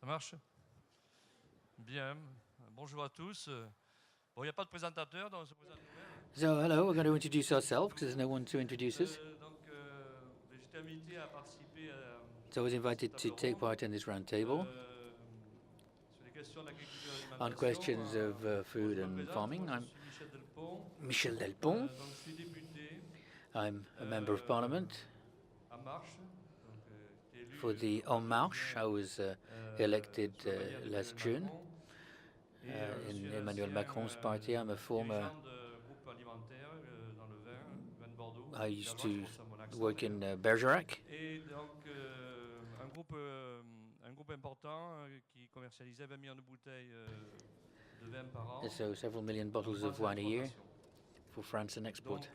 marche? Bien. Bonjour à tous. Bon, il n'y a pas de présentateur, donc on se présente nous-mêmes. So, hello, we're going to introduce ourselves because there's no one to introduce us. J'étais invité à participer So I was à cette invited to table take ronde part in this round table sur les questions d'agriculture et on d'alimentation. questions of Bon, food je me and présente, farming. moi je I'm suis Michel Delpont. Michel Delpont. Donc je suis député I'm a member of parliament à Marche, qui est élu for the au mois En de Marche. I juin was elected sous la bannière last d'Emmanuel June Macron. Je suis in un Emmanuel ancien Macron's party. I'm a former. dirigeant de groupe alimentaire dans le vin de Bordeaux, I used également, to je pense à mon accent work in d'ailleurs. Bergerac. Et donc un groupe important qui commercialisait 20 millions de bouteilles de vin par an. So several million en bottles of France et wine a year d'exportation. for France and export. Donc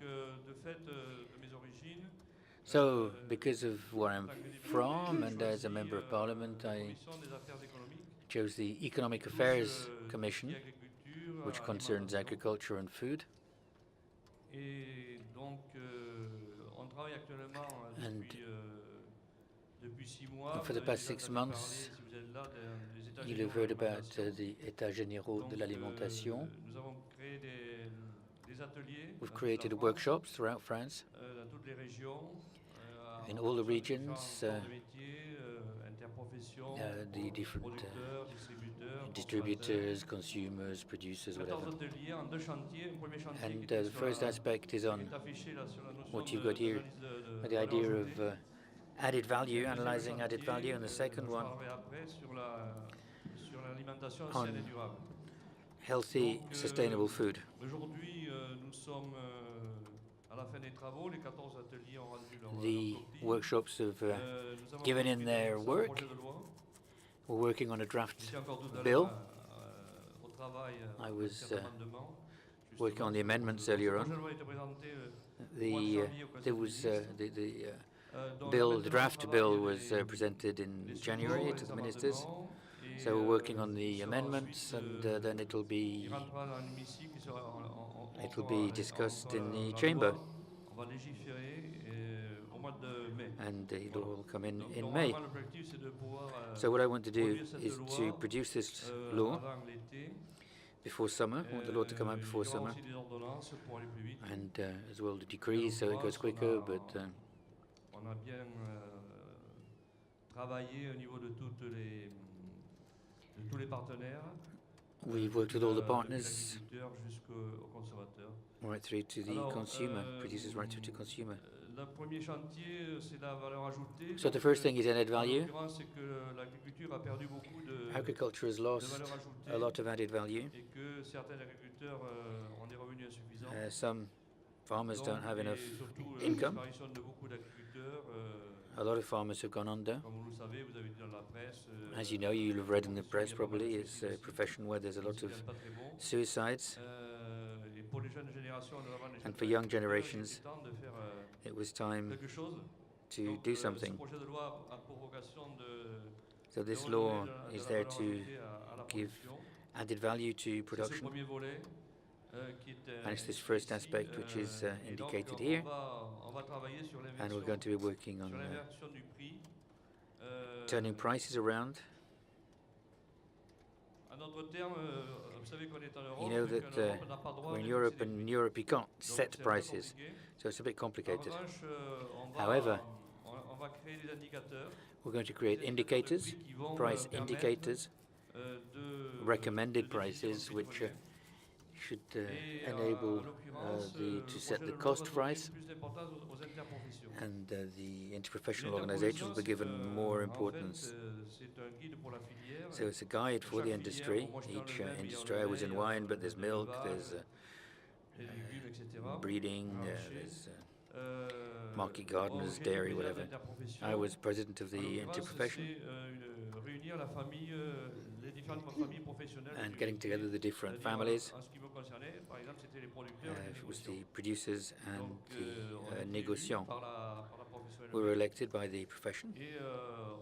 de fait de mes origines, So, because of where en I'm tant que député, from j'ai and as a choisi member of parliament, la I commission des affaires économiques, chose the Economic qui touche Affairs tout ce qui est Commission, agriculture, which concerns alimentation. agriculture and food. Et donc, on travaille actuellement depuis 6 mois. For the past 6 months, Si vous êtes là, des états you'll généraux have heard de about l'alimentation. the États généraux de l'alimentation. Nous avons créé des ateliers We've dans toute created la France, workshops throughout France, dans toutes les régions, in all the regions, différents métiers, interprofessions, the different producteurs, distributeurs, distributors, consumers, producers, 14 whatever. ateliers en 2 chantiers. Un premier chantier And qui était the first aspect is on est affiché là sur la notion what you've got here, de the idea valeur of ajoutée. added value, Le deuxième analyzing added chantier, value, and the second je one, parlerai après sur l'alimentation On saine et durable. healthy, Donc, sustainable food. Aujourd'hui, nous sommes à la fin des travaux. Les 14 ateliers ont rendu leur The copie. workshops have Nous avons given in their un work. projet de loi. We're working on a draft J'étais encore tout à bill. l'heure au travail I avec was cet amendement. working on the amendments earlier Ce projet de on. loi a été présenté au mois de janvier au Conseil There des was ministres. the draft bill was presented in January to the ministers. So we're working on the amendments, and then it'll be discussed in the chamber, On va légiférer au mois de mai. and it'll all come in May. Normalement, l'objectif, c'est de pouvoir So what I want to do produire cette is loi, to produce this law avant l'été. before summer. I want the law to come out before Il y aura summer, aussi des ordonnances pour aller plus vite. and as well the decrees so it goes quicker. But On a bien travaillé au niveau de tous les partenaires. we've worked with all the Depuis partners l'agriculteur jusqu'au consommateur. right through to the Alors, consumer, producers right through to consumer. Le premier chantier, c'est la valeur ajoutée. So the first thing is added En value. l'occurrence, c'est que l'agriculture a perdu beaucoup de Agriculture has de lost valeur ajoutée a lot of added value. et que certains agriculteurs ont des revenus insuffisants. Some farmers Donc, don't have et enough surtout, income. la disparition de beaucoup d'agriculteurs. A lot of farmers have gone under. Comme vous le savez, vous avez dit dans la presse. As you know, you'll have read in the press probably, it's a profession where there's a lot of pas très bon. suicides. Et pour les jeunes générations, And for young generations, il est temps de faire it was time quelque chose. to Donc, do ce something. projet de loi a pour vocation de So this de law redonner de is la there valeur to ajoutée à la give production. added value to C'est ce production. premier volet qui est And it's this first ici, aspect which is et donc, indicated here. on va travailler sur And we're going to be working on l'inversion du prix. turning prices around. À notre terme, vous savez qu'on est en Europe. You know et that qu'en Europe, on n'a pas le droit we're in de Europe, fixer les and in prix. Europe you can't Donc, set c'est un peu prices. compliqué. So it's a bit En complicated. revanche, However, on va créer des indicateurs. we're going to create indicators, Qui vont price permettre, indicators, de recommended de prices, décider which notre should Et, enable en l'occurrence, to set projet the de loi cost va donner price, plus d'importance aux interprofessions. and the Les interprofessional organizations will be given interprofessions, more en importance. fait, c'est un guide pour la filière. So it's a guide for the Chaque industry. filière, moi, je suis dans Each le vin, mais il y a industry, le I was lait, in il y a wine, but there's milk, there's les légumes, etc. breeding, Marché. there's market gardeners, On dairy, crée whatever. des interprofessions. I was president of En the l'occurrence, interprofession, c'est réunir la famille, les différentes familles professionnelles. and du getting métier. together the different C'est-à-dire, families. En ce qui me concernait, par exemple, c'était les producteurs et les It was négociants. the producers and Donc, on a the été négociants. élus par la professionnelle. We were elected by the profession. Et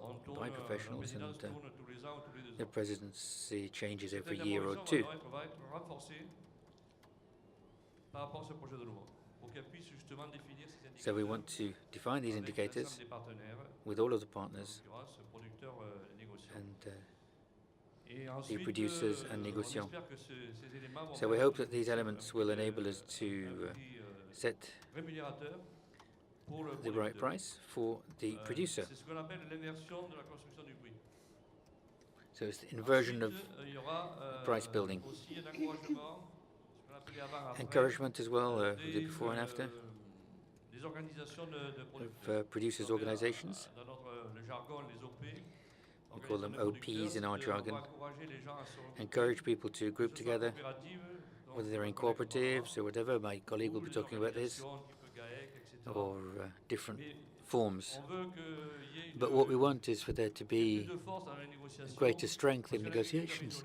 on tourne, by la professionals, présidence and, tourne tous les ans ou tous les 2 The ans. presidency changes every Cette year or intervention two. va être renforcée par rapport à ce projet de loi, pour qu'elle puisse justement définir ces indicateurs. So we want to define these avec indicators l'ensemble des partenaires, with all of the en partners l'occurrence producteurs et négociants. and the producers and négociants. So we hope that these elements will enable us to set the right price for the producer. So it's the inversion of price building. Encouragement as well, the before and after of producers' organizations. We call them OPs in our jargon. Encourage people to group together, whether they're in cooperatives or whatever. My colleague will be talking about this, or different forms. But what we want is for there to be greater strength in negotiations,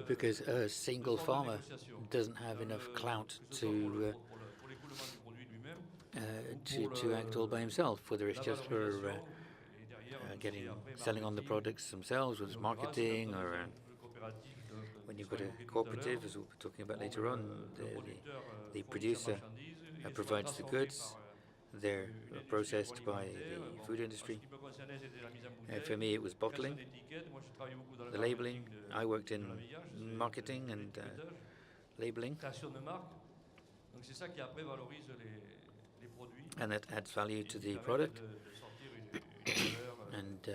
because a single farmer doesn't have enough clout to act all by himself, whether it's just for selling on the products themselves with marketing, or when you've got a cooperative, as we'll be talking about later on, the producer provides the goods. They're processed by the food industry. For me, it was bottling, the labeling. I worked in marketing and labeling, and that adds value to the product. And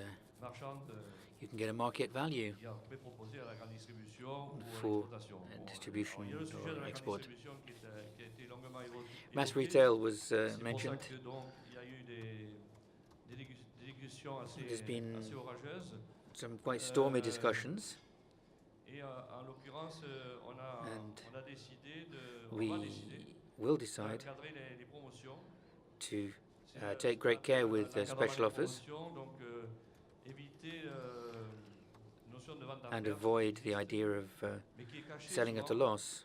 you can get a market value for distribution or export. Mass retail was mentioned. There's been some quite stormy discussions, and we will decide to take great care with special offers and avoid the idea of selling at a loss,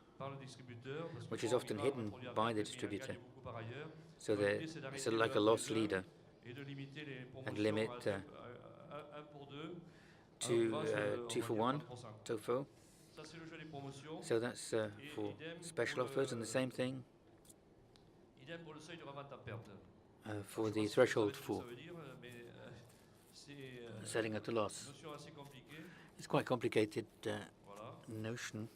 which is often hidden by the distributor. So it's like a loss leader, and limit to 2 for 1 TOFO. So that's for special offers, and the same thing for the threshold for selling at a loss. It's quite a complicated notion.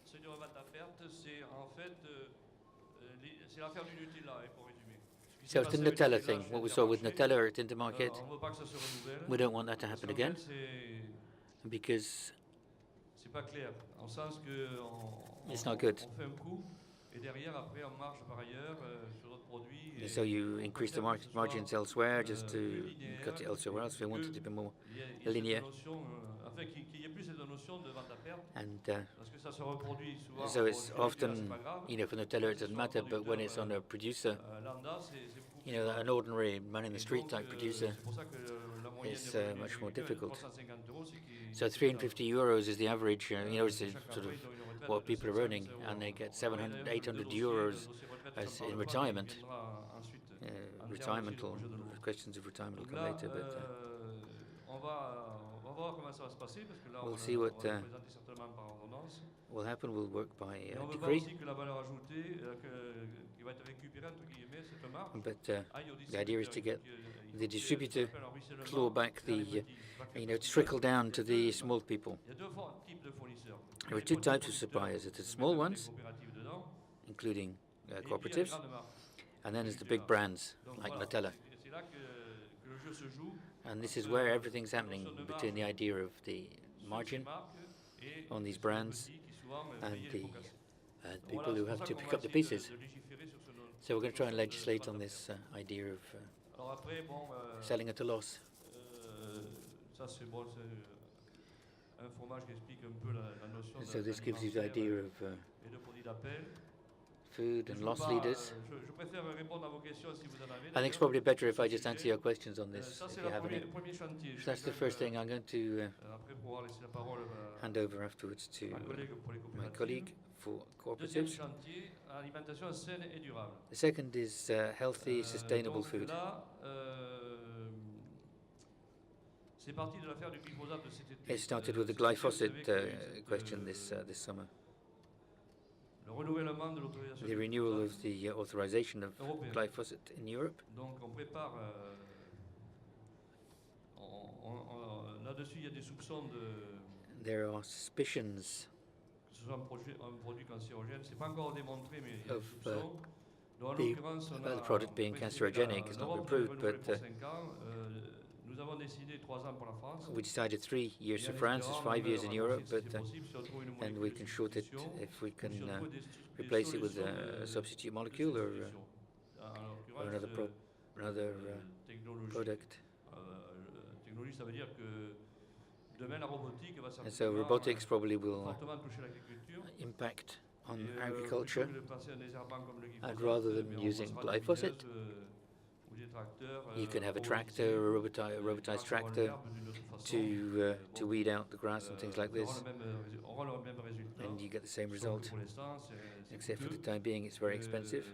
So it's the Nutella thing, what we saw with Nutella at Intermarket. We don't want that to happen again, because it's not good. So you increase the margins elsewhere just to cut it elsewhere else. We want it to be more linear. And so it's often, for Nutella it doesn't matter, but when it's on a producer, an ordinary man in the street type producer, it's much more difficult. So 350 euros is the average, it's sort of what people are earning, and they get 700, 800 euros as in retirement. Questions of retirement will come later, but we'll see what will happen. We'll work by decree. But the idea is to get the distributor claw back the, trickle down to the small people. There are two types of suppliers. There's the small ones, including cooperatives, and then there's the big brands like Nutella. And this is where everything's happening, between the idea of the margin on these brands and the people who have to pick up the pieces. So we're going to try and legislate on this idea of selling at a loss. So this gives you the idea of food and loss leaders. I think it's probably better if I just answer your questions on this, if you have any. So that's the first thing. I'm going to hand over afterwards to my colleague for cooperatives. The second is healthy, sustainable food. It started with the glyphosate question this summer. The renewal of the authorization of glyphosate in Europe. there are suspicions que ce soit un produit cancérogène. C'est pas encore démontré, mais il y a des of soupçons. Donc, en the, l'occurrence, on about the a product being précisé cancerogenic. It's not been l'Europe qui proved, renouvelle but pour 5 ans. Nous avons décidé 3 ans pour la France. we decided 3 years Et for en France, it's espérant 5 years in raccourcir Europe, si but c'est possible, si on trouve une and we molécule de can short it substitution, if we ou can si on trouve des replace it with solutions a substitute de molecule or substitution. En or l'occurrence, another technologie. product. Technologie, ça veut dire que demain la robotique va And so robotics probably will fortement toucher l'agriculture. impact on Et, agriculture. plutôt que de passer à des herbants comme le And glyphosate, rather than on using passera des glyphosate, mineuses, ou des tracteurs, you can have a robotisés, tractor, or a qui robotized traqueront tractor l'herbe d'une autre façon. to weed out the grass and things like Auront this, auront le même résultat. and you get the same Sauf que result. pour l'instant, c'est Except for the coûteux. time being, it's very expensive.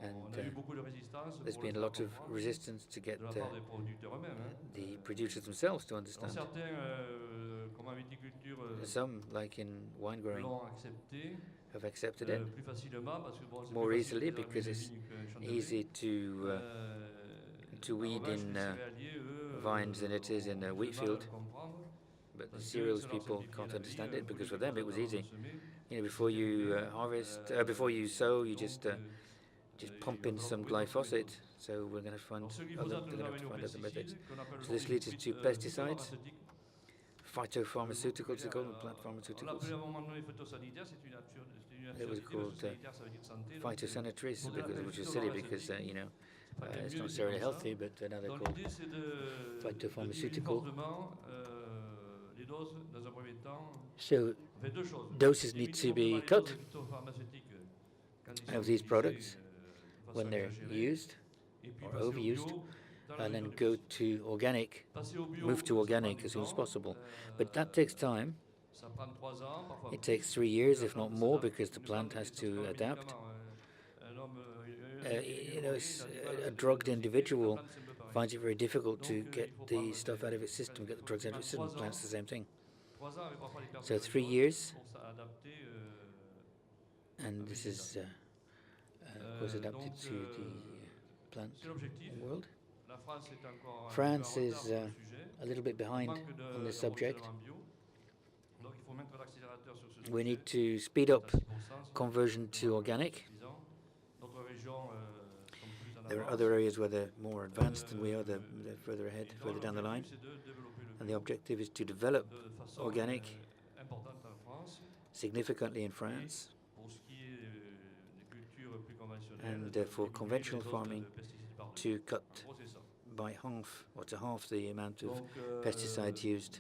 On a eu beaucoup de résistance There's pour been le a lot faire of comprendre resistance to get de la part des producteurs eux-mêmes. the producers themselves to Donc understand. certains, comme en viticulture, Some, like in wine growing, l'ont accepté have accepted it plus facilement parce que bon, c'est more plus facile easily de because désherber it's une vigne qu'un champ de blé. easy to En weed revanche, in les céréaliers, eux, vines than it is in a ont wheat du mal à le field. comprendre, But the parce que cereals ça leur people simplifie can't la vie, understand un it coup because de for them it was glyphosate easy. avant de semer, You know, before you harvest, before you sow, you just il pump va in falloir some trouver d'autres glyphosate. méthodes. So we're going to find Donc ce other, glyphosate they're nous going to have amène to aux find other methods. pesticides qu'on appelle So this leads us to pesticides, phytopharmaceuticals, they call them, plant On pharmaceuticals. l'appelait à un moment donné phytosanitaire, c'est une It was absurdité, called parce que sanitaire, ça veut dire santé. donc, Phytosanitaries, on because, l'appelle which is silly because, phytopharmaceutique. you know, Pas qu'il y ait it's mieux not dit necessarily comme ça. healthy, but now they're Donc called l'idée c'est de phytopharmaceutical. diminuer fortement les doses dans un premier temps. So On fait deux choses. doses need to be Diminuer cut les doses phytopharmaceutiques quand ils sont of these utilisés, products de façon when they're exagérée. used Et puis or passer au overused, bio dans la and then mesure du go possible. to organic, Passer au bio, move to ça organic prend du as soon as temps, possible. But that takes time. ça prend 3 ans, parfois It plus. takes 3 years, if La not plante more, s'adapte. because the Une plant plante has qui est to sur un adapt. médicament, un homme, You know, a drugged individual finds it very difficult to get the stuff out of its system, get the drugs out of its system. Plants the same thing. So 3 years, and this is, of course, adapted to the plant world. France is a little bit behind on this subject. We need to speed up conversion to organic. There are other areas where they're more advanced than we are, they're further ahead, further down the line. And the objective is to develop organic significantly in France. And for conventional farming, to cut by half, or to half the amount of pesticides used.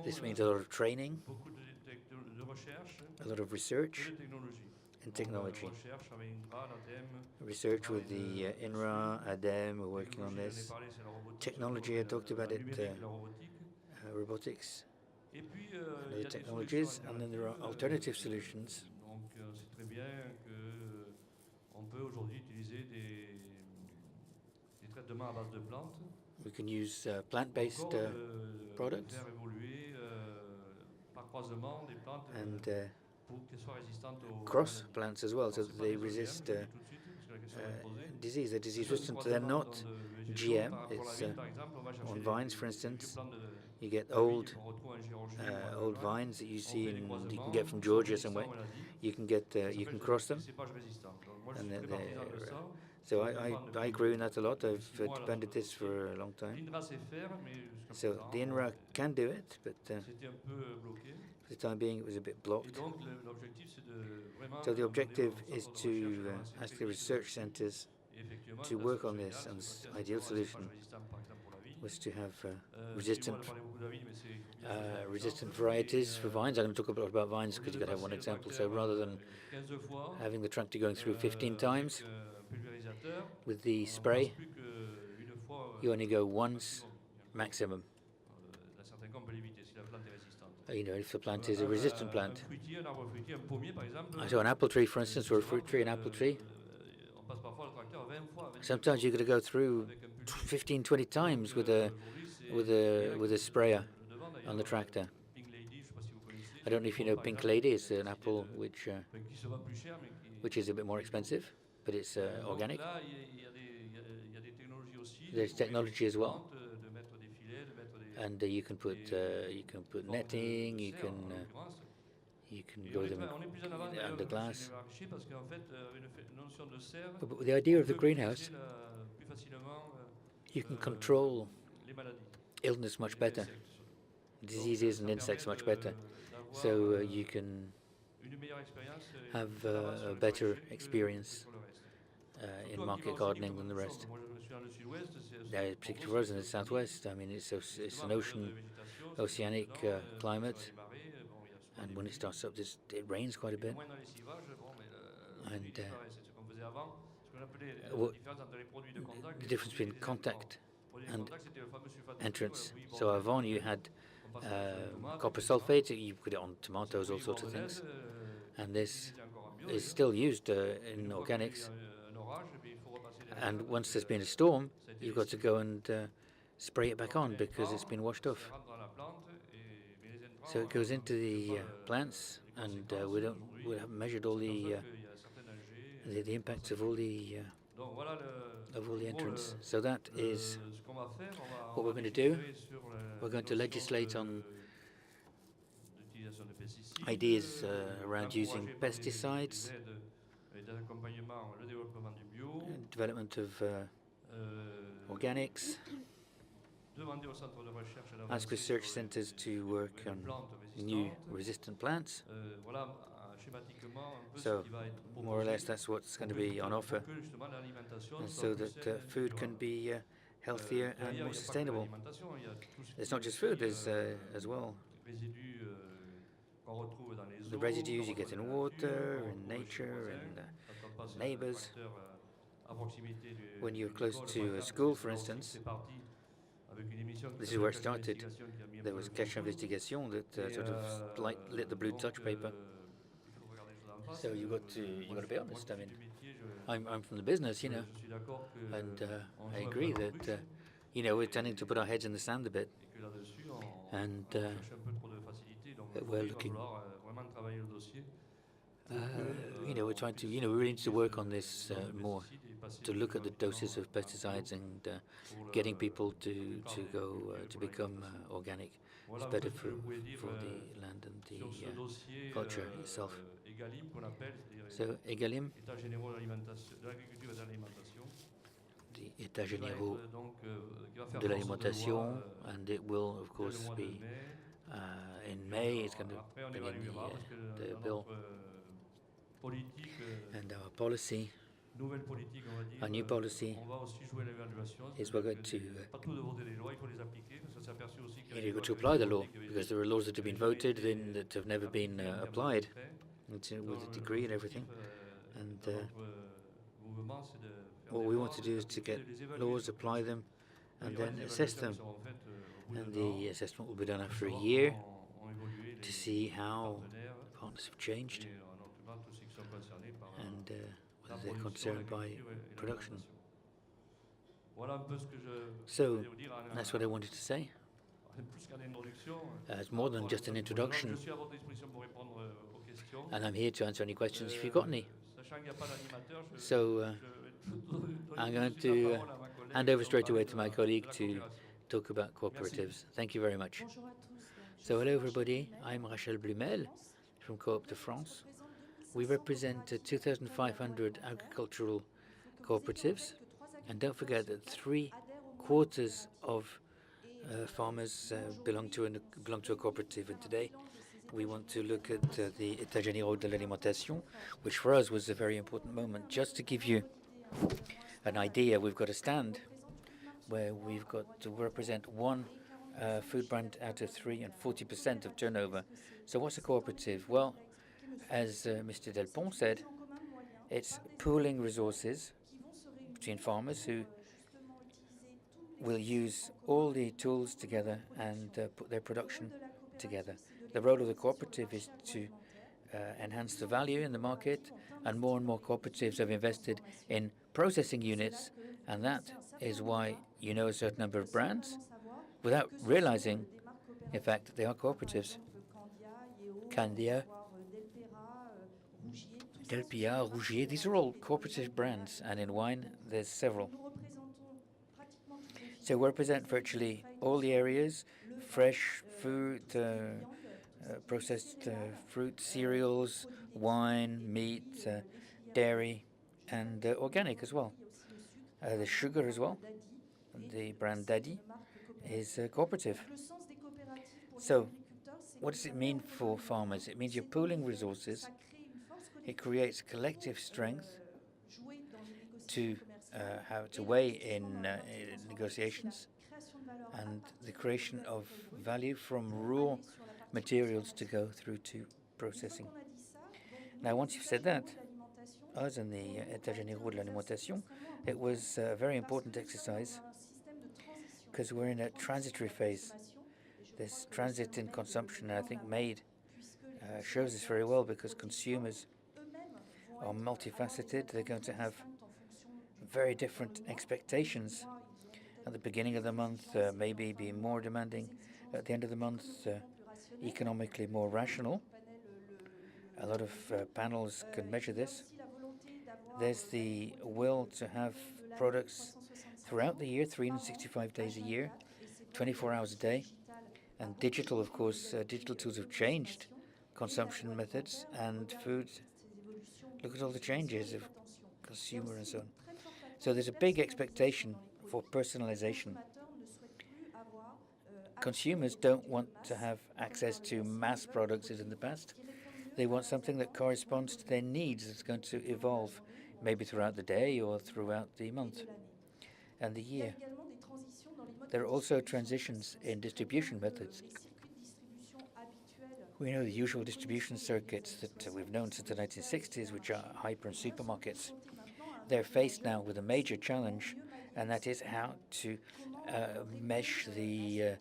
This means a lot of training, a lot of research and technology. Research with the INRA, ADEME, we're working on this. Technology, I talked about it, robotics, and other technologies, and then there are alternative solutions. We can use plant-based products and cross plants as well, so that they resist disease. They're disease resistant. They're not GM. It's on vines, for instance. You get old vines that you see you can get from Georgia somewhere. You can cross them, and so I agree with that a lot. I've defended this for a long time. So the INRA can do it, but for the time being it was a bit blocked. So the objective is to ask the research centres to work on this, and this ideal solution was to have resistant varieties for vines. I'm going to talk a bit about vines because you've got to have one example. So rather than having the tractor going through 15 times with the spray, you only go once maximum. You know, if the plant is a resistant plant. So an apple tree, for instance, or a fruit tree, an apple tree, sometimes you're going to go through 15, 20 times with a sprayer on the tractor. I don't know if you know Pink Lady. It's an apple which is a bit more expensive, but it's organic. There's technology as well, and you can put netting. You can grow them under glass. But with the idea of the greenhouse, you can control illness much better, diseases and insects much better. So you can have a better experience in market gardening than the rest. Particularly for us in the southwest, I mean, it's an oceanic climate, and when it starts up, it rains quite a bit. And the difference between contact and entrance. So avant you had copper sulfate, you put it on tomatoes, all sorts of things, and this is still used in organics. And once there's been a storm, you've got to go and spray it back on because it's been washed off. So it goes into the plants, and we haven't measured all the impacts of all the entrants. So that is what we're going to do. We're going to legislate on ideas around using pesticides, development of organics, ask research centers to work on new resistant plants. So more or less that's what's going to be on offer, and so that food can be healthier and more sustainable. It's not just food, there's as well the residues you get in water, in nature, and neighbors. When you're close to a school, for instance, this is where it started. There was Cache Investigation that sort of lit the blue touch paper. So you got to be honest. I mean, I'm from the business, you know, and I agree that we're tending to put our heads in the sand a bit, and we're looking. We're trying to. We really need to work on this more, to look at the doses of pesticides and getting people to go to become organic. It's better for the land and the culture itself. So EGalim, the États généraux de l'alimentation, and it will of course be in May. It's going to bring in the bill and our policy. Our new policy is we're going to you've got to apply the law, because there are laws that have been voted in that have never been applied, with a degree and everything. And what we want to do is to get laws, apply them, and then assess them. And the assessment will be done after a year to see how partners have changed and whether they're concerned by production. So that's what I wanted to say. It's more than just an introduction, and I'm here to answer any questions if you've got any. So I'm going to hand over straight away to my colleague to talk about cooperatives. Thank you very much. So hello everybody, I'm Rachel Blumel from Coop de France. We represent 2,500 agricultural cooperatives, and don't forget that 3/4 of farmers belong to a cooperative. And today we want to look at the États généraux de l'alimentation, which for us was a very important moment. Just to give you an idea, we've got a stand where we've got to represent one food brand out of 3 and 40% of turnover. So what's a cooperative? Well, as Mr. Delpont said, it's pooling resources between farmers who will use all the tools together and put their production together. The role of the cooperative is to enhance the value in the market, and more cooperatives have invested in processing units, and that is why a certain number of brands without realizing, in fact, that they are cooperatives. Candia, Delpia, Rougier, these are all cooperative brands, and in wine there's several. So we represent virtually all the areas: fresh food, processed fruit, cereals, wine, meat, dairy, and organic as well. The sugar as well. The brand Daddy is cooperative. So what does it mean for farmers? It means you're pooling resources. It creates collective strength to have to weigh in negotiations, and the creation of value from raw materials to go through to processing. Now, once you've said that, us in the États généraux de l'alimentation, it was a very important exercise because we're in a transitory phase. This transit in consumption, I think, shows this very well, because consumers are multifaceted. They're going to have very different expectations. At the beginning of the month, maybe be more demanding. At the end of the month, economically more rational. A lot of panels can measure this. There's the will to have products throughout the year, 365 days a year, 24 hours a day. And digital, of course, digital tools have changed consumption methods and food. Look at all the changes of consumer and so on. So there's a big expectation for personalization. Consumers don't want to have access to mass products as in the past. They want something that corresponds to their needs, that's going to evolve maybe throughout the day or throughout the month and the year. There are also transitions in distribution methods. We know the usual distribution circuits that we've known since the 1960s, which are hyper and supermarkets. They're faced now with a major challenge, and that is how to mesh the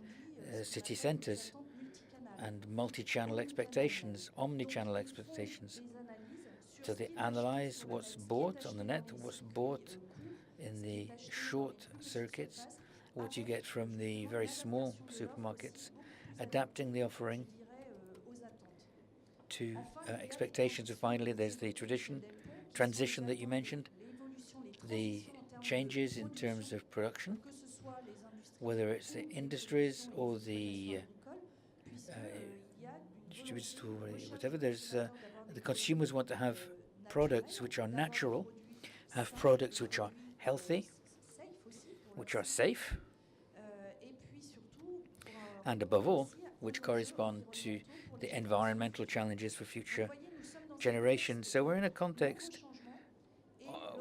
city centres and multi-channel expectations, omni-channel expectations. So they analyze what's bought on the net, what's bought in the short circuits, what you get from the very small supermarkets, adapting the offering to expectations. And finally, there's the transition that you mentioned, the changes in terms of production, whether it's the industries or the distributors or whatever. There's the consumers want to have products which are natural, have products which are healthy, which are safe, and above all, which correspond to the environmental challenges for future generations. So we're in a context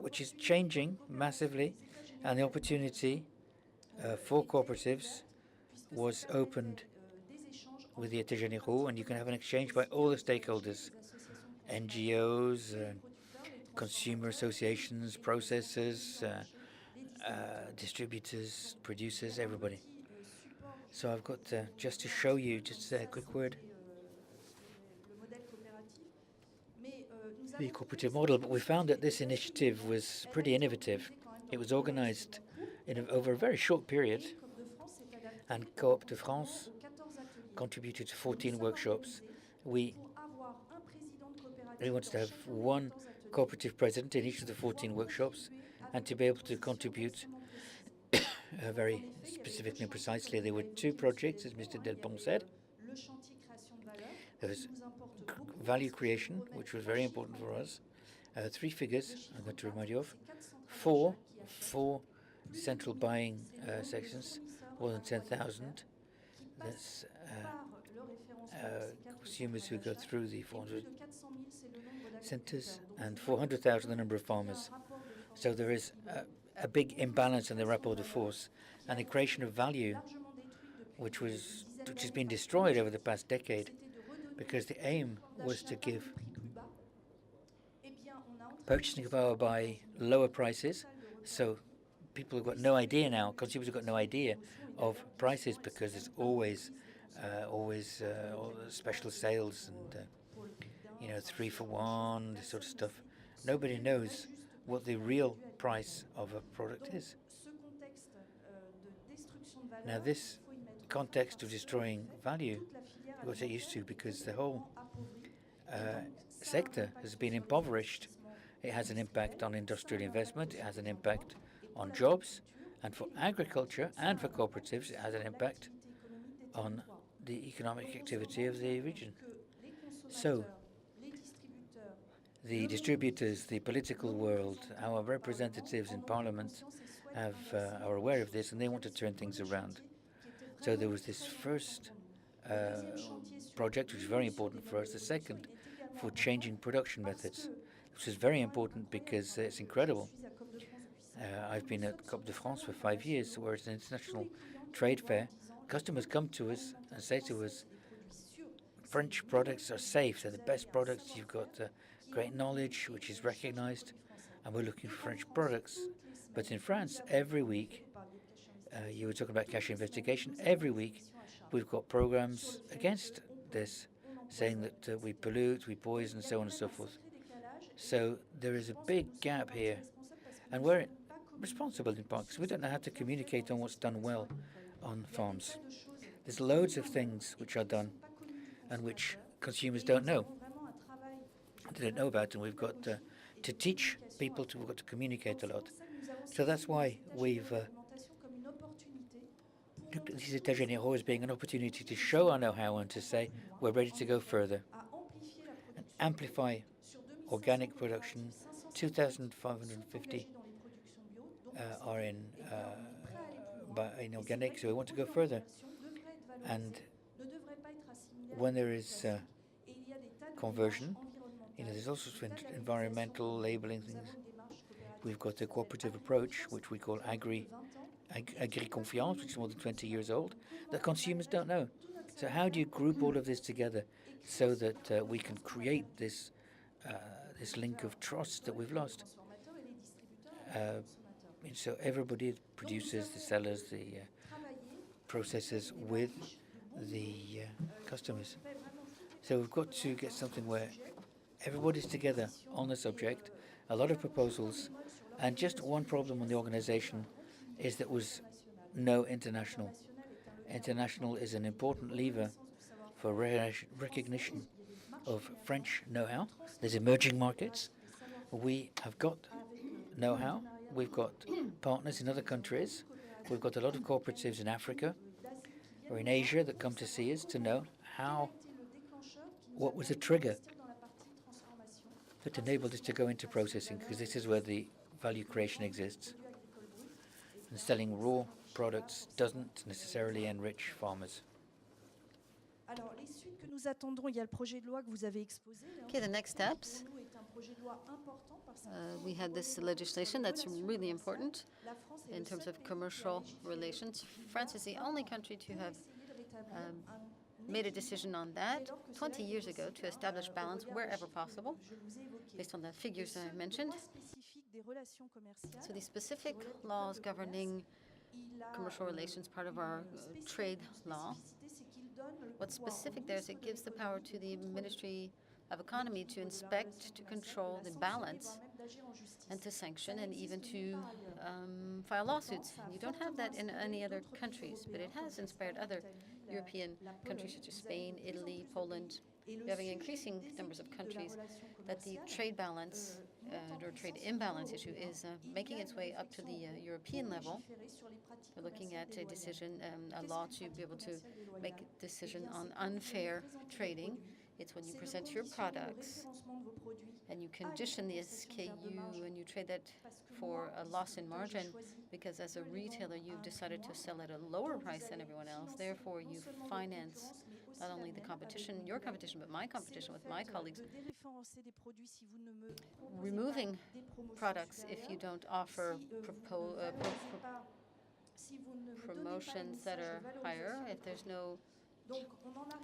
which is changing massively, and the opportunity for cooperatives was opened with the États généraux, and you can have an exchange by all the stakeholders, NGOs, consumer associations, processors, distributors, producers, everybody. So I've got just to show you just a quick word. The cooperative model, but we found that this initiative was pretty innovative. It was organized over a very short period, and Coop de France contributed to 14 workshops. We wanted to have one cooperative president in each of the 14 workshops, and to be able to contribute very specifically and precisely. There were two projects, as Mr. Delpont said. There was value creation, which was very important for us. Three figures I'm going to remind you of. Four central buying sections, more than 10,000. That's consumers who go through the 400 centres, and 400,000 the number of farmers. So there is a big imbalance in the rapport de force, and the creation of value, which has been destroyed over the past decade, because the aim was to give purchasing power by lower prices. So people have got no idea now, consumers have got no idea of prices, because there's always all the special sales and 3 for 1, this sort of stuff. Nobody knows what the real price of a product is. Now this context of destroying value, we got to get used to, because the whole sector has been impoverished. It has an impact on industrial investment, it has an impact on jobs, And for agriculture and for cooperatives, it has an impact on the economic activity of the region. So the distributors, the political world, our representatives in Parliament are aware of this, and they want to turn things around. So there was this first project, which is very important for us. The second, for changing production methods, which is very important because it's incredible. I've been at COP de France for 5 years, where it's an international trade fair. Customers come to us and say to us, French products are safe, they're the best products, you've got great knowledge, which is recognized, and we're looking for French products. But in France, every week, you were talking about cash investigation, every week we've got programs against this, saying that we pollute, we poison, so on and so forth. So there is a big gap here, and we're responsible in part because we don't know how to communicate on what's done well on farms. There's loads of things which are done and which consumers don't know. They don't know about, and we've got to teach people we've got to communicate a lot. So that's why we've looked at these États généraux as being an opportunity to show our know-how and to say we're ready to go further and amplify organic production. 2,550 are in organic, so we want to go further. And when there is conversion, there's also environmental labeling things. We've got a cooperative approach, which we call Agri-Confiance, which is more than 20 years old, that consumers don't know. So how do you group all of this together so that we can create this link of trust that we've lost? So everybody, the producers, the sellers, the processors, with the customers. So we've got to get something where everybody's together on the subject, a lot of proposals, and just one problem on the organization is that was no international. International is an important lever for recognition of French know-how. There's emerging markets. We have got know-how. We've got partners in other countries. We've got a lot of cooperatives in Africa or in Asia that come to see us to know what was the trigger that enabled us to go into processing, because this is where the value creation exists. And selling raw products doesn't necessarily enrich farmers. Okay, the next steps. We had this legislation that's really important in terms of commercial relations. France is the only country to have made a decision on that 20 years ago to establish balance wherever possible, based on the figures I mentioned. So the specific laws governing commercial relations, part of our trade law, what's specific there is it gives the power to the Ministry of Economy to inspect, to control the balance, and to sanction, and even to file lawsuits. You don't have that in any other countries, but it has inspired other European countries such as Spain, Italy, Poland. We're having increasing numbers of countries that the trade balance or trade imbalance issue is making its way up to the European level. We're looking at a decision, a law to be able to make a decision on unfair trading. It's when you present your products and you condition the SKU and you trade that for a loss in margin, because as a retailer you've decided to sell at a lower price than everyone else. Therefore, you finance not only the competition, your competition, but my competition with my colleagues. Removing products if you don't offer promotions that are higher, if there's no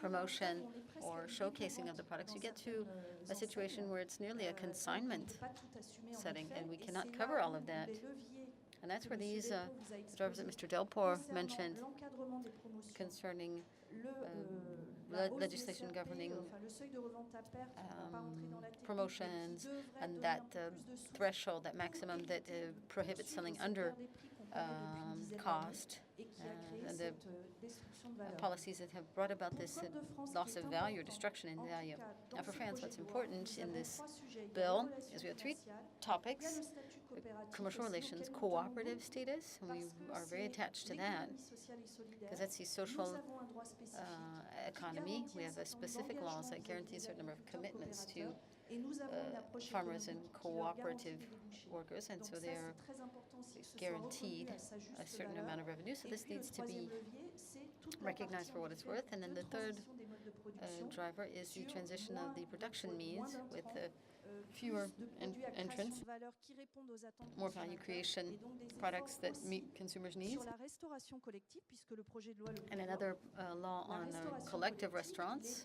promotion or showcasing of the products, you get to a situation where it's nearly a consignment setting, and we cannot cover all of that. And that's where these drivers that Mr. Delport mentioned concerning legislation governing promotions and that threshold, that maximum that prohibits selling under cost and the policies that have brought about this loss of value or destruction in value. Now, for France, what's important in this bill is we have three topics: commercial relations, cooperative status, and we are very attached to that because that's the social economy. We have a specific laws that guarantee a certain number of commitments to farmers and cooperative workers, and so they are guaranteed a certain amount of revenue. So this needs to be recognized for what it's worth. And then the third driver is the transition of the production means with fewer entrants, more value creation products that meet consumers' needs. And another law on collective restaurants,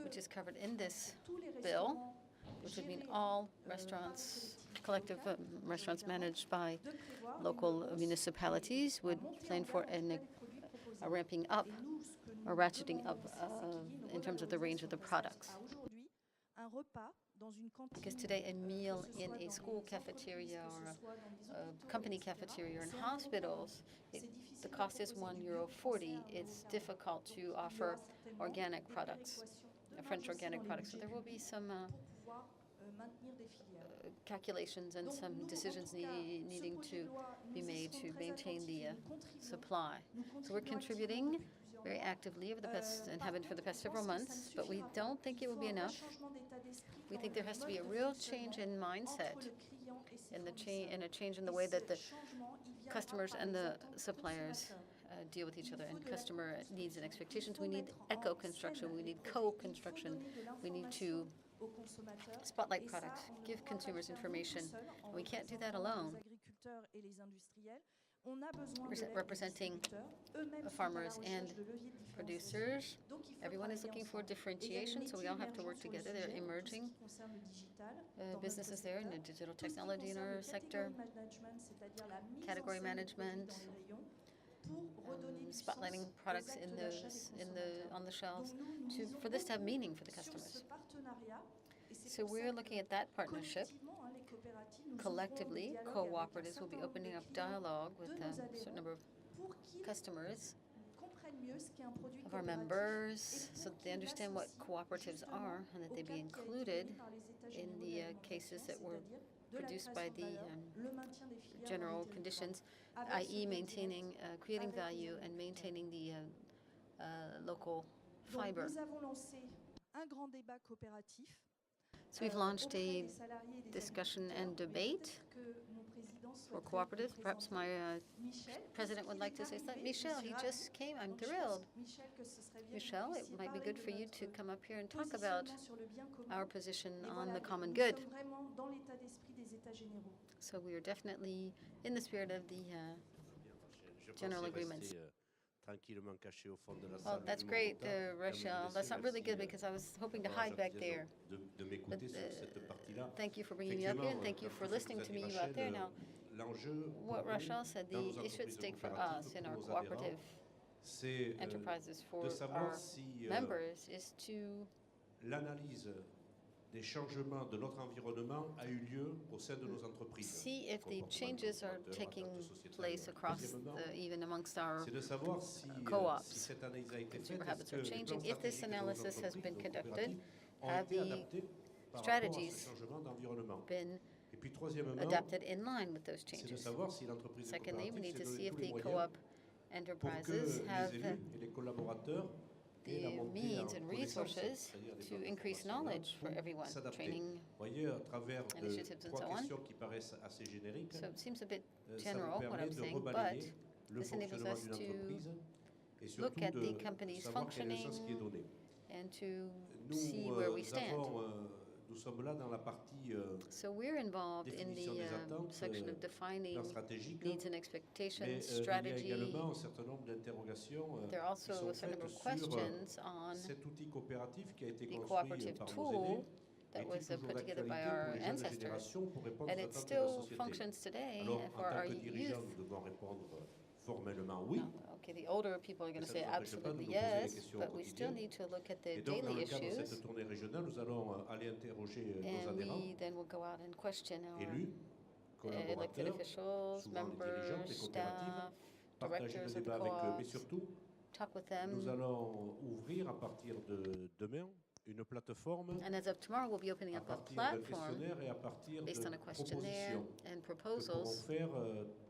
which is covered in this bill, which would mean all restaurants, collective restaurants managed by local municipalities would plan for a ramping up or ratcheting up in terms of the range of the products. Because today a meal in a school cafeteria or a company cafeteria or in hospitals, the cost is €1.40. It's difficult to offer organic products, French organic products. So there will be some calculations and some decisions needing to be made to maintain the supply. So we're contributing very actively over the past, and have been for the past several months, but we don't think it will be enough. We think there has to be a real change in mindset, and a change in the way that the customers and the suppliers deal with each other, and customer needs and expectations. We need eco-construction, we need co-construction, we need to spotlight products, give consumers information. We can't do that alone. Representing farmers and producers, everyone is looking for differentiation, so we all have to work together. There are emerging businesses there in the digital technology in our sector, category management, spotlighting products on the shelves, for this to have meaning for the customers. So we're looking at that partnership. Collectively, cooperatives will be opening up dialogue with a certain number of customers of our members, so that they understand what cooperatives are and that they be included in the cases that were produced by the general conditions, i.e. maintaining, creating value and maintaining the local fiber. So we've launched a discussion and debate for cooperatives. Perhaps my president would like to say something. Michel, he just came. I'm thrilled. Michel, it might be good for you to come up here and talk about our position on the common good. So we are definitely in the spirit of the general agreements. Well, that's great, Rachel. That's not really good because I was hoping to hide back there. But, thank you for bringing me up here, and thank you for listening to me, you out there. Now, what Rachel said, the issue at stake for us in our cooperative enterprises, for our members, is to des changements de notre environnement a eu lieu au sein de nos entreprises. See if the changes are taking place across even amongst our co-ops. Consumer habits are changing. If this analysis has been conducted, have the strategies been adapted in line with those changes? Secondly, we need to see if the co-op enterprises have the means and resources to increase knowledge for everyone, training initiatives and so on. So it seems a bit general what I'm saying, but this enables us to look at the company's functioning and to see where we stand. So we're involved in the section of defining needs and expectations, strategy. There are also a certain number of questions on the cooperative tool that was put together by our ancestors, and it still functions today for our youth. Okay, the older people are going to say absolutely yes, but we still need to look at the daily issues. And we then will go out and question our elected officials, souvent les dirigeants members, des coopératives, staff, partager le directors of the débat avec eux. Mais co-ops, surtout, talk with nous them. allons ouvrir à partir de demain une plateforme And as of tomorrow, we'll be opening à up a partir de platform questionnaires et à partir based on de a questionnaire propositions and que pourront proposals faire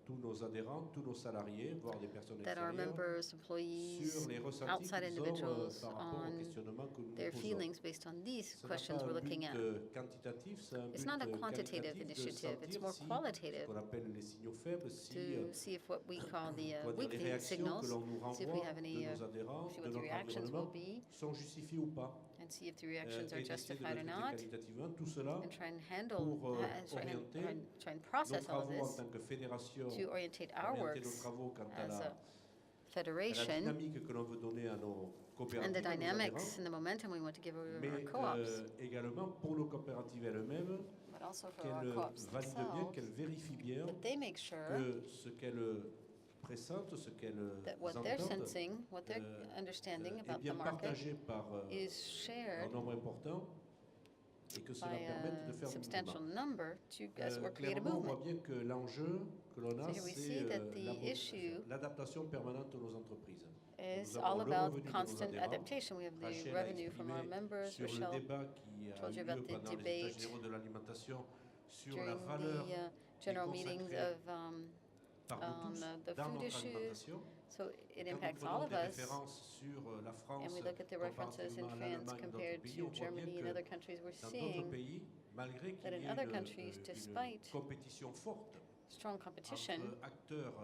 tous nos adhérents, tous nos salariés, voire des personnes that our extérieures, members, employees, sur les ressentis outside qu'ils ont individuals par rapport aux on questionnements que nous their posons. feelings based on these Ce n'est questions pas we're un looking but at. quantitatif, c'est un It's but not a quantitative qualitatif de initiative, it's sentir more si, qualitative ce qu'on appelle les signaux faibles, si to see if what we call the comment dire, les weekly réactions que signals, l'on nous see if we renvoie have de any, nos adhérents, see de what the notre reactions will environnement, be, sont justifiées ou pas. and see if the reactions are Et d'essayer de justified le or traiter not, qualitativement, tout cela and try and handle, pour orienter try and nos process all of travaux en this tant que fédération, to orientate our orienter nos works travaux quant à as la a federation dynamique que l'on veut donner à nos and coopératives, the à nos dynamics adhérents, and the momentum we want to give our mais co-ops, également pour nos coopératives elles-mêmes, but also for our qu'elles co-ops valident bien, themselves, qu'elles vérifient bien that they make sure que ce qu'elles pressentent, ce qu'elles that what they're entendent sensing, what they're euh, understanding est about the bien market partagé par is un shared nombre important et que cela by permette de a faire du substantial mouvement. number to or create a Clairement, on voit movement. bien que l'enjeu que l'on a, So here we see c'est that the issue l'adaptation permanente de nos entreprises. is Nous all avons le about revenu de nos constant adhérents. adaptation. We have the Rachel a revenue from our exprimé members. sur le Rochelle débat qui a told you eu lieu about the pendant les debate États généraux de l'alimentation sur la during valeur the general meetings consacrée of par nous tous the dans food notre issues. alimentation. So it Quand impacts nous all prenons of des us. références sur la France And we look at the references in comparativement à France l'Allemagne et compared d'autres pays, to on voit bien Germany and que other countries. We're dans d'autres seeing pays, malgré qu'il that y in ait other countries, une despite compétition forte strong competition entre acteurs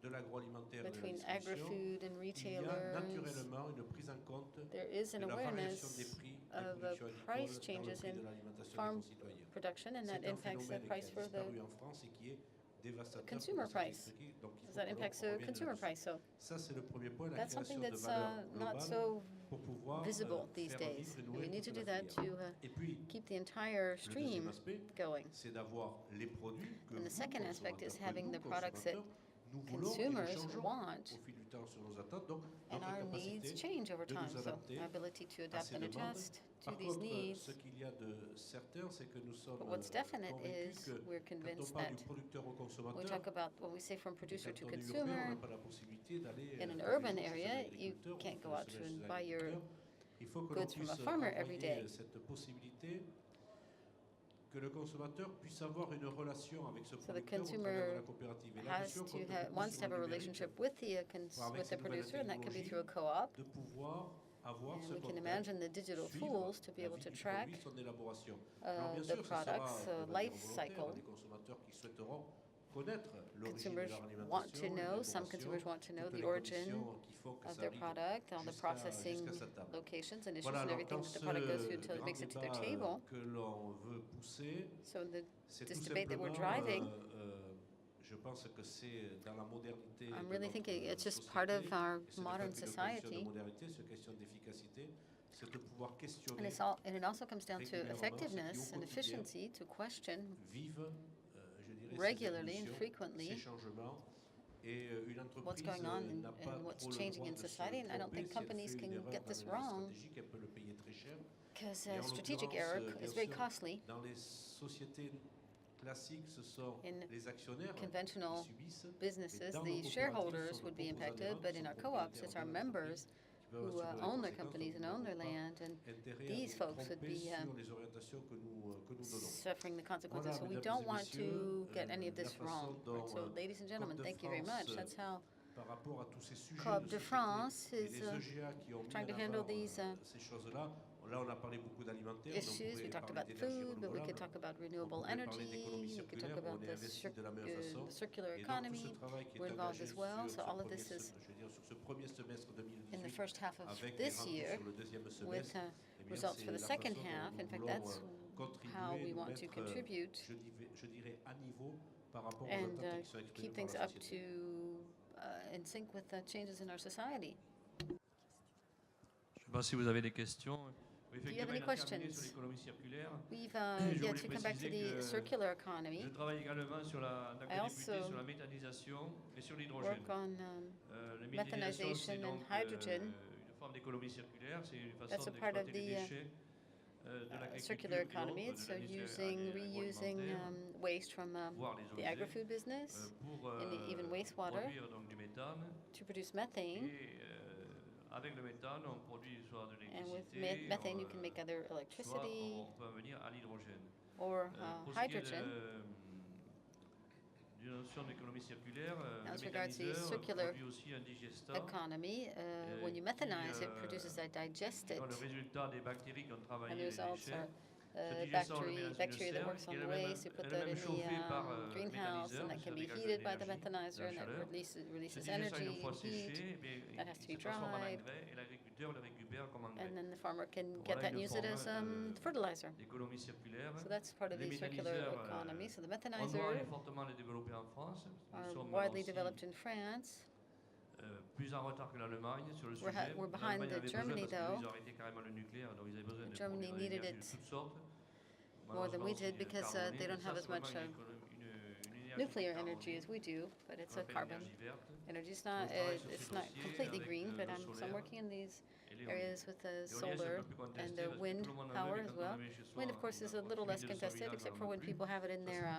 de l'agroalimentaire et de la between distribution, agri-food and il y a retailers, naturellement une prise en compte there is de an la variation awareness des prix des of productions price agricoles dans le changes prix in de l'alimentation farm des concitoyens. production, and that C'est un impacts the phénomène qui price a for the disparu en France et qui est dévastateur consumer pour la price. santé publique. Donc il faut that que l'on impacts the revienne consumer là-dessus. price. So Ça, c'est le premier point, la that's something création de that's valeur not globale so pour pouvoir visible these faire days. vivre et And we nourrir need to toute do la that filière. to Et puis, keep the entire le stream deuxième aspect, going. c'est d'avoir les produits que And the vous, second aspect is consommateurs, que having nous, the products that consommateurs, nous voulons et nous consumers changeons want, au fil du temps sur nos attentes. Donc, and notre our needs capacité change over de time. nous So adapter our ability to à adapt ces and demandes. adjust to Par these contre, needs. ce qu'il y a de certain, c'est que nous sommes But what's definite convaincus is que we're quand on convinced parle that du producteur au when we consommateur, talk about when we say from et producer to quand on est urbain, on consumer, n'a pas la possibilité d'aller in an tous les urban jours chez un area, you agriculteur ou can't go chez out to un buy your agriculteur. Il faut que l'on goods from a puisse farmer every envoyer day. cette possibilité que le consommateur puisse avoir une relation avec ce So the producteur au travers de consumer la coopérative. Et là, bien has sûr, to compte have, beaucoup wants sur to have le a numérique, relationship with the with the producer, and that can be through a co-op. de pouvoir avoir And ce we can contact, imagine the digital suivre tools to be la able vie to du track produit, son élaboration. Alors, bien the sûr, ce sera product's de manière life volontaire, cycle. des consommateurs qui souhaiteront connaître l'origine de Consumers leur want to alimentation, know, some l'élaboration, consumers want to know toutes the les origin conditions qui font que of ça their arrive product, all the processing jusqu'à sa table. locations and issues Voilà, and alors everything dans that the product goes through ce until it grand makes it to their débat table. que l'on veut pousser, So c'est this tout debate that we're simplement, driving, je pense que c'est dans la modernité I'm de really notre thinking it's just société, part of our et ce n'est pas modern qu'une question de society. modernité, c'est une question d'efficacité, c'est de pouvoir And questionner, and it also comes down to régulièrement, effectiveness ce qui, au and quotidien, efficiency to question vivent, je dirais, regularly and ces évolutions, frequently ces changements. Et une what's entreprise going on n'a pas and what's trop le changing droit in de se society. And I don't tromper. think Si elle companies fait une can erreur get dans this l'analyse wrong stratégique, elle peut le payer très cher. because Et en strategic l'occurrence, error bien is very sûr, costly. dans les sociétés classiques, ce sont In les actionnaires conventional qui subissent. businesses, Mais dans nos the coopératives, shareholders ce sont would nos be propres impacted, adhérents but qui in sont our co-ops, it's propriétaires our de members l'entreprise qui peuvent who assumer les own their conséquences. companies Donc, and own nous their n'avons pas land, and intérêt à these nous folks would tromper be sur les orientations que nous donnons. suffering the consequences. Voilà, So we mesdames don't et want messieurs, to get any of la this façon wrong. dont, So, ladies and gentlemen, Coop de thank you very France, much. That's how par rapport à tous ces sujets Coop de de société France et is les EGA qui ont mis trying to en handle avant these ces choses-là. Là, on a parlé beaucoup d'alimentaire, mais on issues. We pourrait talked parler about d'énergie food, but we could renouvelable. talk about On renewable pourrait parler energy. d'économie We could talk circulaire, où about on est investi de la même façon. the circular Et donc, tout economy. ce travail qui We're est involved engagé as well. sur So all of this is je veux dire, sur ce premier semestre in the 2018, first half of avec les this rendus year sur le deuxième with semestre, eh bien, results c'est for the la second façon dont half. nous In fact, voulons, that's contribuer, how we nous want to mettre, contribute je dirais, à niveau par rapport aux and attentes qui sont exprimées keep par things la up société. to in sync with the changes in our society. Je ne sais pas si vous avez des questions. Oui, you have effectivement, any il a terminé questions? sur l'économie circulaire. We've Je yet voulais to come back to préciser the que circular economy. Je travaille également sur la I also sur la méthanisation et sur l'hydrogène. Work on La methanization c'est and donc hydrogen. une forme d'économie circulaire, c'est une That's façon a part of d'exploiter les the déchets circular economy. It's so reusing waste from the agri-food business and even wastewater to produce methane. Avec le méthane, on produit soit de And with l'électricité, methane, you can make other soit electricity on peut venir à l'hydrogène. or Pour ce qui est hydrogen. d'une notion d'économie circulaire, As le regards the méthaniseur circular produit aussi un digestat. economy, when you methanize, it produces a digestate. Le résultat des bactéries qui ont travaillé And les the results déchets. are bacteria that works on the waste. You put that in the greenhouse, and that can be heated by the methanizer, and that releases energy and heat. That has to be dried, and then the farmer can get that and use it as fertilizer. So that's part of the circular economy. So the methanizer are widely developed in France. Plus en retard que l'Allemagne sur le sujet. We're behind Germany, though. Ils ont arrêté carrément le nucléaire, donc ils avaient besoin de Germany needed it de toutes sortes. more than we did because they don't have as much nuclear energy as we do, but it's a carbon energy. It's not completely green, but so I'm working in these areas with the solar and the wind power as well. Wind, of course, is a little less contested, except for when people have it in their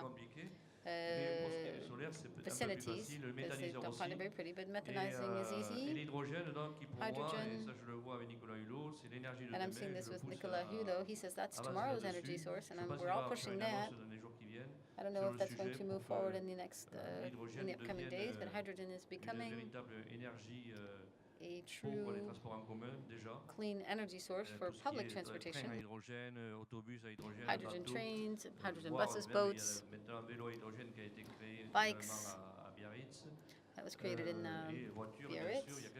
vicinities, because they don't find it very pretty, but methanizing is easy. Hydrogen, and I'm seeing this with Nicolas Hulot, he says that's tomorrow's energy source, and we're all pushing that. I don't know if that's going to move forward in the upcoming days, but hydrogen is becoming a true clean energy source for public transportation. Hydrogen trains, hydrogen buses, boats, bikes. That was created in Biarritz.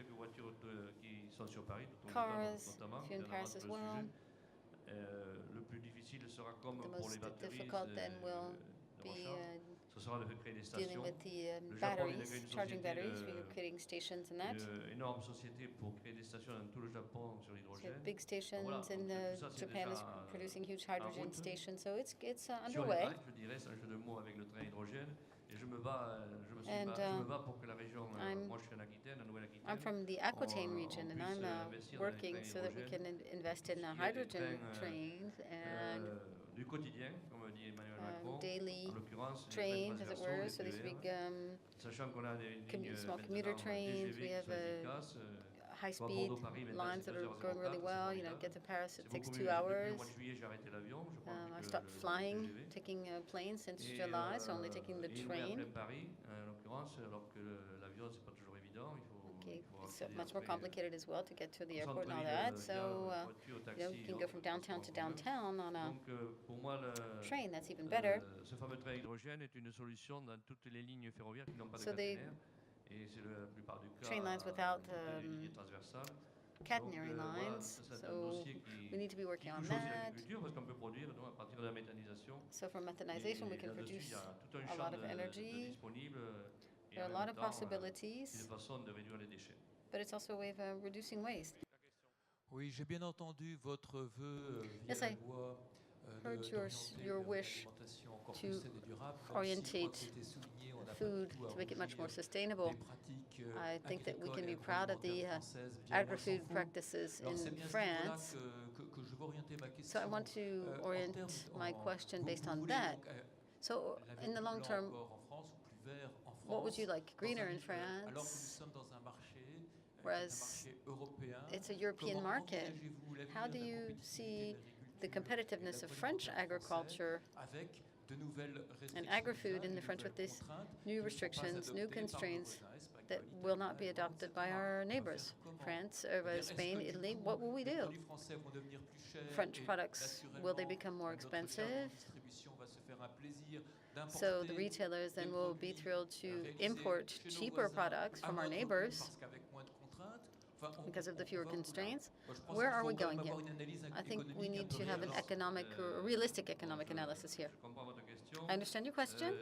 Cars, a few in Paris as well. The most difficult then will be dealing with the batteries, charging batteries. We are creating stations in that. So big stations in Japan is producing huge hydrogen stations, so it's underway. And I'm from the Aquitaine region, and I'm working so that we can invest in hydrogen trains and daily trains, as it were, so these big small commuter trains. We have high-speed lines that are going really well. You know, get to Paris, it takes 2 hours. I stopped flying, taking a plane since July, so only taking the train. Okay, it's much more complicated as well to get to the airport and all that. So, you can go from downtown to downtown on a train. That's even better. So the train lines without catenary lines, so we need to be working on that. So from methanization, we can produce a lot of energy. There are a lot of possibilities, but it's also a way of reducing waste. Oui, j'ai bien entendu votre vœu Yes, I heard your wish to orientate food to make it much more sustainable. I think that we can be proud of the agri-food practices in France. So I want to orient my question based on that. So in the long term, what would you like? Greener in France, whereas it's a European market. How do you see the competitiveness of French agriculture and agri-food in the French with these new restrictions, new constraints that will not be adopted by our neighbors, France, Spain, Italy? What will we do? French products, will they become more expensive? So the retailers then will be thrilled to import cheaper products from our neighbors because of the fewer constraints. Where are we going here? I think we need to have a realistic economic analysis here. I understand your question,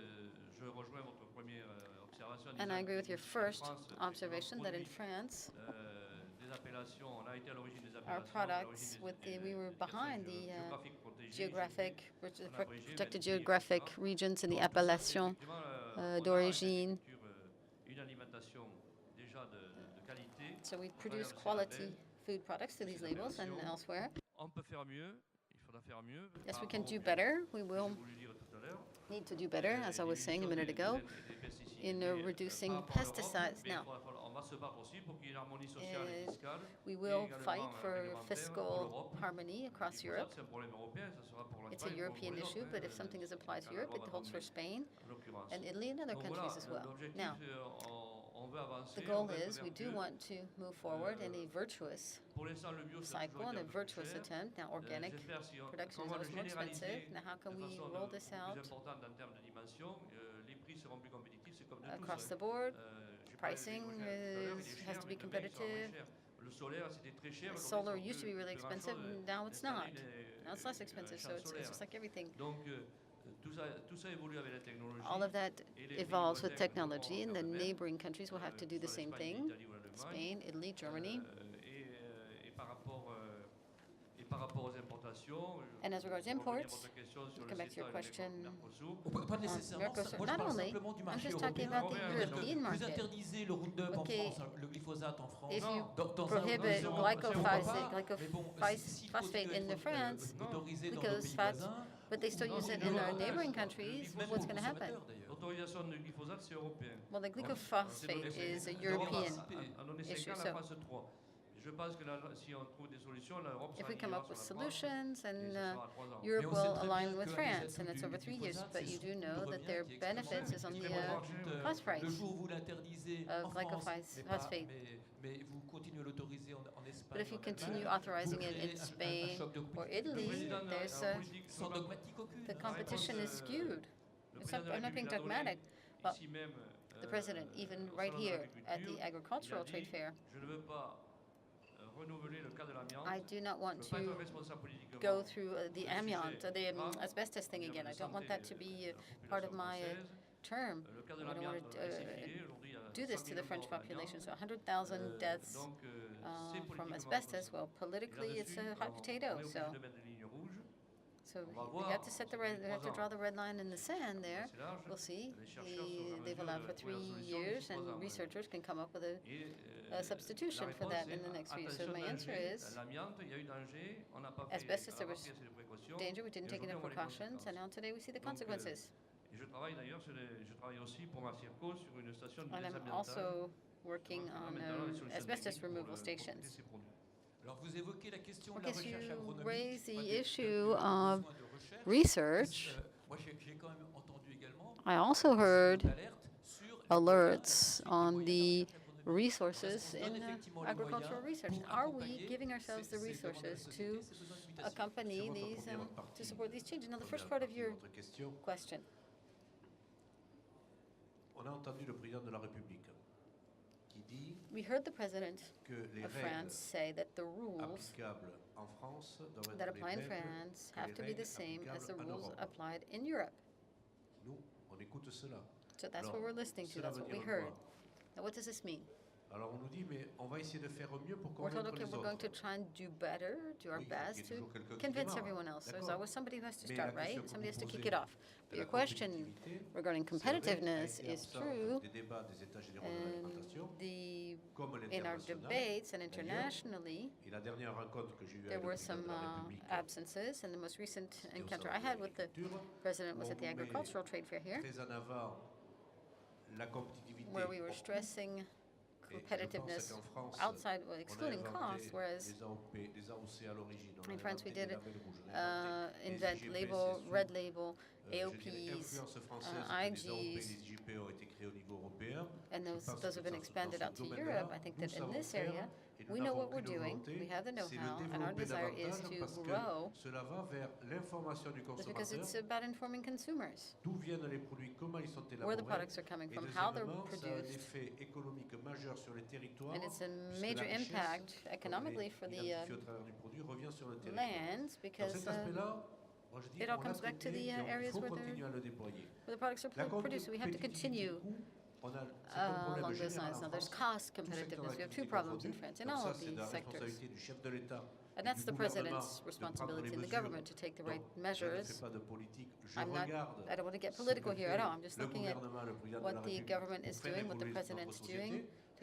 and I agree with your first observation that in France, our products, we were behind the protected geographic regions in the appellation d'origine. So we produce quality food products to these labels and elsewhere. faudra faire mieux. Yes, par we can rapport do au bio, better. We que will j'ai voulu dire tout à l'heure. need to do better, as I was saying a minute ago, in reducing pesticides. Now, On va se battre aussi pour qu'il y ée une harmonie sociale et and fiscale. we et will également, fight for réglementaire pour fiscal l'Europe. harmony across Le Europe. glyphosate, c'est un problème européen, ça sera pour It's a l'Espagne, pour European les autres, issue, but if something is applied to Europe, it holds for Spain en l'occurrence. and Italy and other Donc countries voilà, as well. l'objectif, Now, on veut avancer. the goal on veut être is we do vertueux. want to move forward in a virtuous Pour l'instant, le bio, ça a cycle toujours and été a un peu plus virtuous cher. attempt. Now, organic J'espère si production on is va le always more généraliser expensive. Now, how can de we façon roll this out plus importante en termes de dimension, les prix seront plus compétitifs, c'est comme de across tous. the board? J'ai parlé des Pricing écoles tout à l'heure, il est has cher, to mais be demain, il sera moins competitive. cher. Le solaire, c'était très cher. Solar aujourd'hui, used to be really plus grand-chose. expensive, now it's Cette not. année, Now it's less expensive, so it's just like everything. Donc, tout ça évolue avec la technologie. All of that Et les pays evolves with voisins technology, and devront the faire de même. neighboring countries will have to do the Soit same l'Espagne, thing. l'Italie ou l'Allemagne. Spain, Italy, Germany. Et par rapport aux importations, And as regards pour revenir à imports, votre question sur to le come back to your CETA et le question, Mercosur, Pas nécessairement. Mercosur. Moi, je Not parle only, simplement du I'm marché just talking européen. about the européen. European Vous market. interdisez le Roundup en Okay. France, le glyphosate en France. If you Dans un prohibit horizon, glyphosate, mais bon, s'il phosphate continue à in être, France, autorisé dans nos because pays fat- voisins, but they still use it in our neighboring countries, même what's aux going to happen? consommateurs, d'ailleurs. l'autorisation du glyphosate, c'est européen. Well, the glyphosate is a European En donner 5 issue. ans, So la France 3. Je pense que si on trouve des solutions, l'Europe if sera we come up with sur la France, solutions, et and ce sera à 3 ans. Europe Mais on sait will très align bien with que France, l'assiette and it's du over 3 years. glyphosate, But c'est you do surtout know le that revient their qui est extrêmement benefits is on cher. the Dites, phosphate. le jour où vous l'interdisez en France, Phosphate. mais vous continuez à l'autoriser en Espagne, But if you en continue Allemagne, authorizing vous it créez in un Spain choc de or compétitivité. Le Italy, président there's en a, politique, Sans dogmatique aucune. the competition is skewed. le It's not, président de la I'm not being République a donné dogmatic. Well, ici même, the president, even au right salon de here at the l'agriculture, il a agricultural dit, trade fair, je ne veux pas renouveler le cas de l'amiante. I do not want Je veux pas être to responsable politiquement. go through the Le amiante, sujet the grave, asbestos thing en again. termes I de don't want santé that to de be la part of population my française. term. Le cas de I don't want l'amiante to est étudié. Aujourd'hui, il y a do this 100 to the 000 French morts population. So d'amiante. 100,000 deaths Donc, c'est from politiquement asbestos. possible. Well, politically, Et it's a là-dessus, hot on potato. est obligé So, de mettre des lignes rouges. so On va we voir, have to set the ça fait we have to 3 draw ans. the red line in the sand there. C'est large. We'll see. Les chercheurs sont en They've mesure allowed de for trouver la 3 solution years, d'ici 3 and ans. researchers can come up with Et, a substitution la for réponse that in the est, next 3 years. So attention, my answer danger, is l'amiante, il y a eu danger, on n'a pas fait, asbestos, on there n'a pas was pris assez de précautions. danger. We didn't Et take aujourd'hui, enough on voit les precautions, and conséquences. now today we see the Donc, consequences. Et je travaille d'ailleurs je travaille aussi pour ma Circo sur une station de And I'm désamiantage. also working on Maintenant, les solutions asbestos techniques pour removal pour traiter stations. ces produits. Alors vous évoquez la question I de la guess recherche you agronomique. raise the Moi, issue besoin of de recherche. research. Moi j'ai quand même entendu également I also heard d'alerte sur alerts on the resources Est-ce qu'on in donne effectivement les agricultural moyens research. pour Are we accompagner giving ourselves the ces demandes de la resources société, to ces besoins de mutation? accompany Sur votre these, première to partie, support these changes? Now, the première first part of partie de your votre question, question. on a entendu le président de la République qui dit We heard the president que les of règles France say that the rules applicables en France doivent that être les apply in mêmes France que have les to be règles the same as the applicables en rules Europe. applied in Europe. Nous, on écoute cela. So that's Alors, what we're listening to. cela That's veut what we dire heard. quoi? Now, what does this mean? Alors on nous dit, mais on va essayer de faire mieux pour We're told, convaincre okay, les we're going to autres. try and do better, do our Oui, il y a best to toujours quelqu'un qui convince démarre. everyone else. There's D'accord. always somebody who has to Mais start, la question right? que Somebody vous has to kick posez it off. de But la your question compétitivité, regarding c'est vrai, a competitiveness été is absent true, des débats des États généraux de and l'alimentation, comme in our l'international. debates and D'ailleurs, internationally, et la dernière rencontre que j'ai eue there avec le were président some de la République, absences, and the most recent c'était au encounter salon I de had with the l'agriculture, president was où at the on met agricultural trade fair here, très en avant la compétitivité. where we were Or, stressing et je pense competitiveness qu'en France, outside, well, on a excluding inventé costs, whereas les AOP, les AOC à l'origine. On a in France we inventé did les labels rouges, on a inventé les invent IGP, label, c'est red sous, label, je dirais, AOPs, influence française que les AOP et IGs, les IGP ont été créés au niveau européen. and Je those, pense those que have been dans expanded ce out to domaine-là, Europe. I think nous that in savons this faire, area, et nous we know n'avons what we're qu'une doing, volonté, we have the c'est de know-how, and our développer desire is davantage to parce que grow, cela va vers l'information du because consommateur, it's about informing consumers d'où viennent les produits, comment ils sont where the élaborés, products are coming et from, how they're deuxièmement, ça a un produced, effet économique majeur sur les territoires, and it's a puisque major la richesse, impact comme on est economically for the identifié au travers du produit, revient sur le territoire. lands, Dans because cet aspect-là, moi je dis it all on l'a comes back to traité the, et on areas faut where continuer à le déployer. the products are La produced, so we have to compétitivité continue coût, on a c'est un problème along those général lines. en Now, there's France. cost Tout secteur competitiveness. We have two d'activité problems in confondu. France in Donc all ça, of c'est these la sectors. responsabilité du chef de l'État And et that's du the gouvernement president's de prendre les responsibility and the mesures. government to take the right Donc, je ne measures. fais pas de politique, je I regarde don't want to get ce political que here fait at all. I'm just le looking at gouvernement, le président de la what the République government pour is faire doing, what the évoluer notre president's société. doing to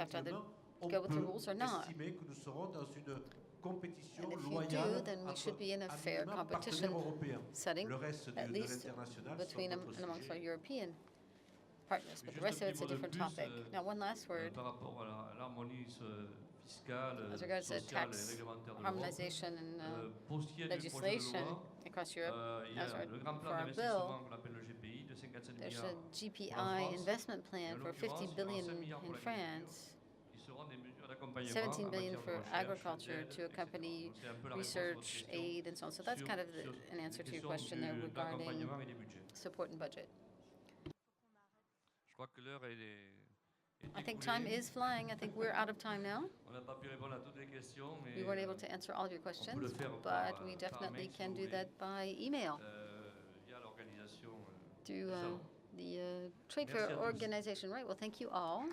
have to either effectivement, on go with the peut rules or not. estimer que nous serons dans une compétition And if you loyale do, then we should be in a entre fair minimum competition partenaires européens. setting, Le reste at de least l'international, c'est between un and autre amongst our sujet. European partners, but the Juste rest un of it's a petit mot de different plus, topic. Now, one last word par rapport à l'harmonie fiscale, as regards to sociale et tax réglementaire de l'Europe. harmonization and Pour ce qui est du projet de legislation loi, across Europe, il y a le grand for plan our bill, d'investissement qu'on appelle le GPI de 57 there's milliards a pour la GPI France. investment plan En for l'occurrence, 50 il y aura billion 5 milliards pour in l'agriculture, France, qui seront des mesures d'accompagnement 17 en billion matière de for recherche, agriculture d'aide, to etc. accompany Donc, c'est un peu la réponse à votre research, question aid, and so on. So that's kind of an answer to your question there regarding d'accompagnement et des budgets. support and budget. Je crois que l'heure est I think time écoulée. is flying. I think we're out of time now. On n'a pas pu répondre à toutes les questions, mais We weren't able to answer all of your questions, le faire but par- we par definitely mail, si can vous do voulez. that by email via l'organisation through du salon. the Trade Merci Fair à tous. Organization. Right. Well, thank you all.